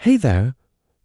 Hey there,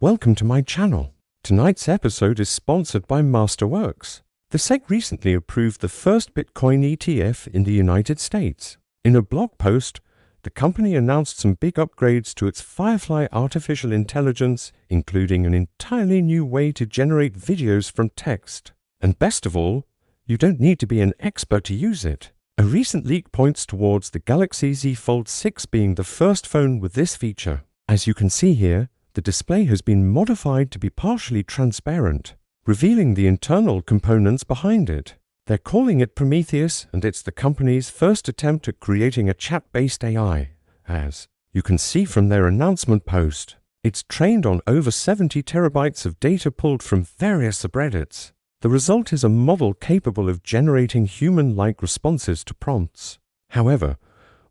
welcome to my channel. Tonight's episode is sponsored by Masterworks. The SEC recently approved the first Bitcoin ETF in the United States. In a blog post, the company announced some big upgrades to its Firefly artificial intelligence, including an entirely new way to generate videos from text. And best of all, you don't need to be an expert to use it. A recent leak points towards the Galaxy Z Fold 6 being the first phone with this feature. As you can see here, the display has been modified to be partially transparent, revealing the internal components behind it. They're calling it Prometheus, and it's the company's first attempt at creating a chat-based AI. As you can see from their announcement post, it's trained on over 70 terabytes of data pulled from various subreddits. The result is a model capable of generating human-like responses to prompts. However,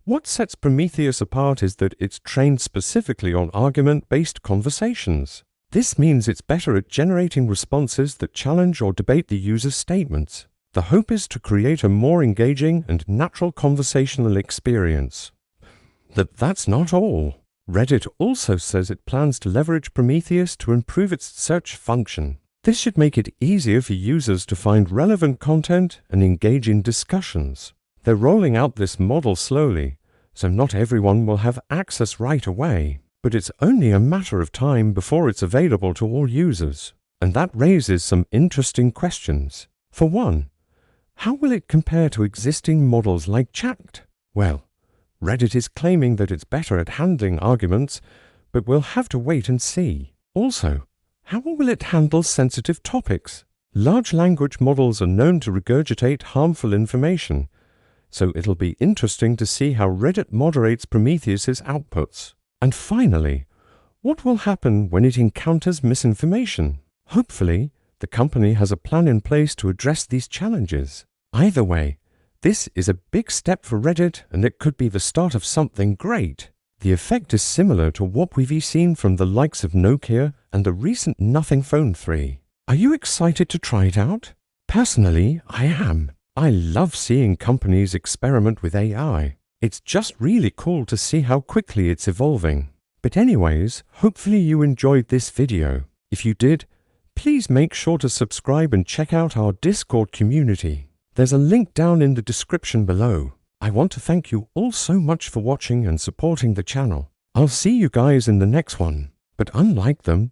what sets Prometheus apart is that it's trained specifically on argument-based conversations. This means it's better at generating responses that challenge or debate the user's statements. The hope is to create a more engaging and natural conversational experience. That's not all. Reddit also says it plans to leverage Prometheus to improve its search function. This should make it easier for users to find relevant content and engage in discussions. They're rolling out this model slowly, so not everyone will have access right away. But it's only a matter of time before it's available to all users. And that raises some interesting questions. For one, how will it compare to existing models like Chat? Well, Reddit is claiming that it's better at handling arguments, but we'll have to wait and see. Also, how will it handle sensitive topics? Large language models are known to regurgitate harmful information, so it'll be interesting to see how Reddit moderates Prometheus's outputs. And finally, what will happen when it encounters misinformation? Hopefully, the company has a plan in place to address these challenges. Either way, this is a big step for Reddit, and it could be the start of something great. The effect is similar to what we've seen from the likes of Nokia and the recent Nothing Phone 3. Are you excited to try it out? Personally, I am. I love seeing companies experiment with AI. It's just really cool to see how quickly it's evolving. But anyways, hopefully you enjoyed this video. If you did, please make sure to subscribe and check out our Discord community. There's a link down in the description below. I want to thank you all so much for watching and supporting the channel. I'll see you guys in the next one. But unlike them,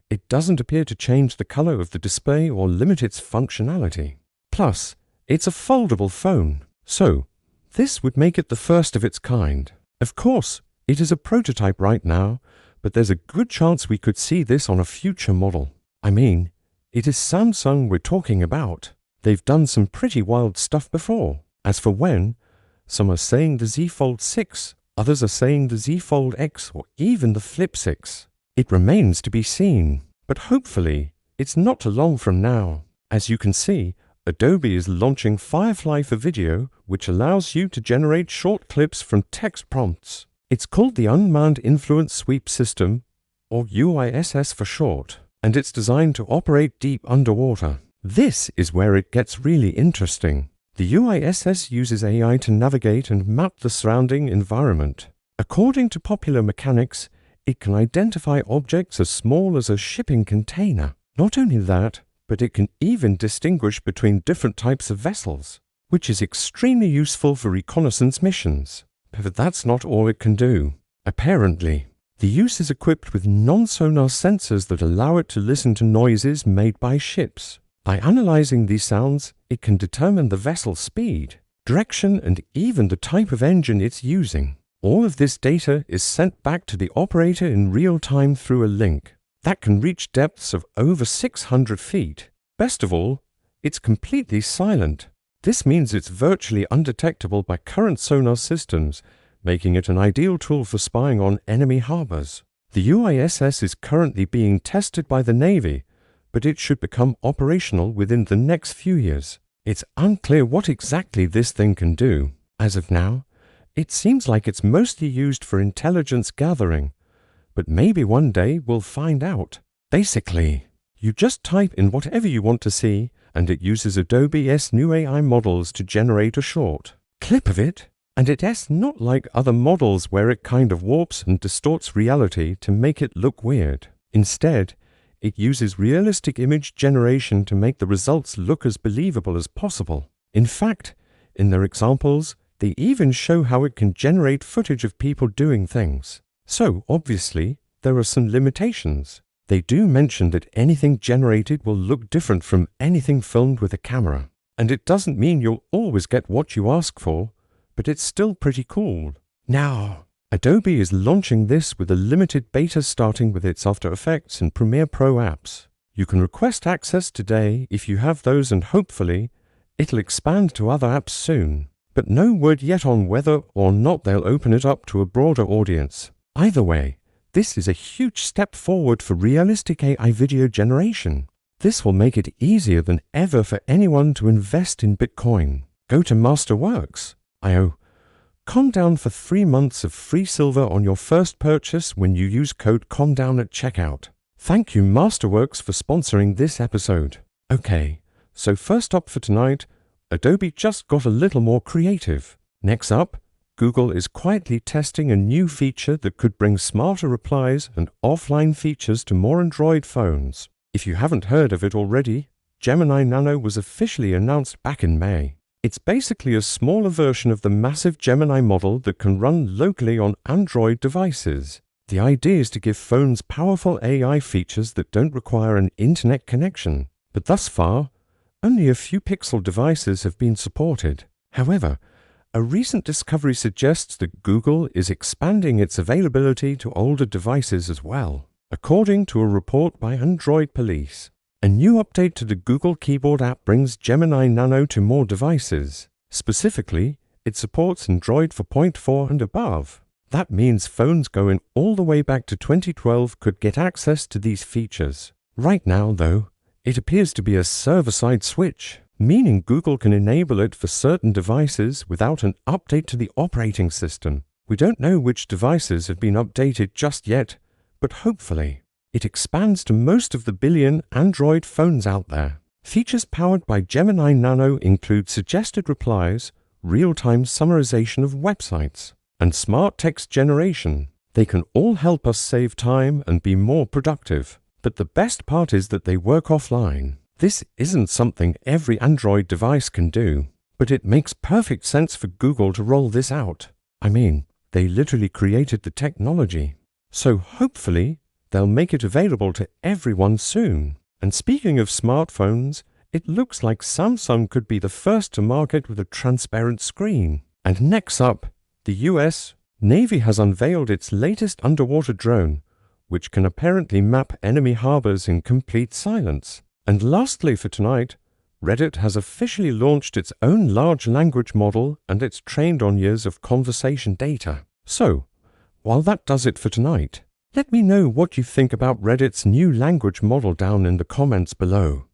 it doesn't appear to change the color of the display or limit its functionality. Plus, it's a foldable phone, so this would make it the first of its kind. Of course, it is a prototype right now, but there's a good chance we could see this on a future model. I mean, it is Samsung we're talking about. They've done some pretty wild stuff before. As for when, some are saying the Z Fold 6, others are saying the Z Fold X or even the Flip 6. It remains to be seen, but hopefully, it's not too long from now. As you can see, Adobe is launching Firefly for Video, which allows you to generate short clips from text prompts. It's called the Unmanned Influence Sweep System, or UISS for short, and it's designed to operate deep underwater. This is where it gets really interesting. The UISS uses AI to navigate and map the surrounding environment. According to popular mechanics, it can identify objects as small as a shipping container. Not only that, but it can even distinguish between different types of vessels, which is extremely useful for reconnaissance missions. But that's not all it can do. Apparently, the use is equipped with non-sonar sensors that allow it to listen to noises made by ships. By analyzing these sounds, it can determine the vessel's speed, direction, and even the type of engine it's using. All of this data is sent back to the operator in real time through a link that can reach depths of over 600 feet. Best of all, it's completely silent. This means it's virtually undetectable by current sonar systems, making it an ideal tool for spying on enemy harbors. The UISS is currently being tested by the Navy, but it should become operational within the next few years. It's unclear what exactly this thing can do. As of now, it seems like it's mostly used for intelligence gathering, but maybe one day we'll find out. Basically, you just type in whatever you want to see, and it uses Adobe's new AI models to generate a short clip of it, And it's not like other models where it kind of warps and distorts reality to make it look weird. Instead, it uses realistic image generation to make the results look as believable as possible. In fact, in their examples, they even show how it can generate footage of people doing things. So, obviously, there are some limitations. They do mention that anything generated will look different from anything filmed with a camera. And it doesn't mean you'll always get what you ask for, but it's still pretty cool. Now, Adobe is launching this with a limited beta starting with its After Effects and Premiere Pro apps. You can request access today if you have those, and hopefully, it'll expand to other apps soon. But no word yet on whether or not they'll open it up to a broader audience. Either way, this is a huge step forward for realistic AI video generation. This will make it easier than ever for anyone to invest in Bitcoin. Go to Masterworks.io. CalmDown for 3 months of free silver on your first purchase when you use code CalmDown at checkout. Thank you Masterworks for sponsoring this episode. Okay, so first up for tonight, Adobe just got a little more creative. Next up, Google is quietly testing a new feature that could bring smarter replies and offline features to more Android phones. If you haven't heard of it already, Gemini Nano was officially announced back in May. It's basically a smaller version of the massive Gemini model that can run locally on Android devices. The idea is to give phones powerful AI features that don't require an internet connection. But thus far, only a few Pixel devices have been supported. However, a recent discovery suggests that Google is expanding its availability to older devices as well, according to a report by Android Police. A new update to the Google Keyboard app brings Gemini Nano to more devices. Specifically, it supports Android 4.4 and above. That means phones going all the way back to 2012 could get access to these features. Right now, though, it appears to be a server-side switch, meaning Google can enable it for certain devices without an update to the operating system. We don't know which devices have been updated just yet, but hopefully, it expands to most of the billion Android phones out there. Features powered by Gemini Nano include suggested replies, real-time summarization of websites, and smart text generation. They can all help us save time and be more productive. But the best part is that they work offline. This isn't something every Android device can do, but it makes perfect sense for Google to roll this out. I mean, they literally created the technology. So hopefully, they'll make it available to everyone soon. And speaking of smartphones, it looks like Samsung could be the first to market with a transparent screen. And next up, the US Navy has unveiled its latest underwater drone, which can apparently map enemy harbors in complete silence. And lastly for tonight, Reddit has officially launched its own large language model, and it's trained on years of conversation data. So, while that does it for tonight, let me know what you think about Reddit's new language model down in the comments below.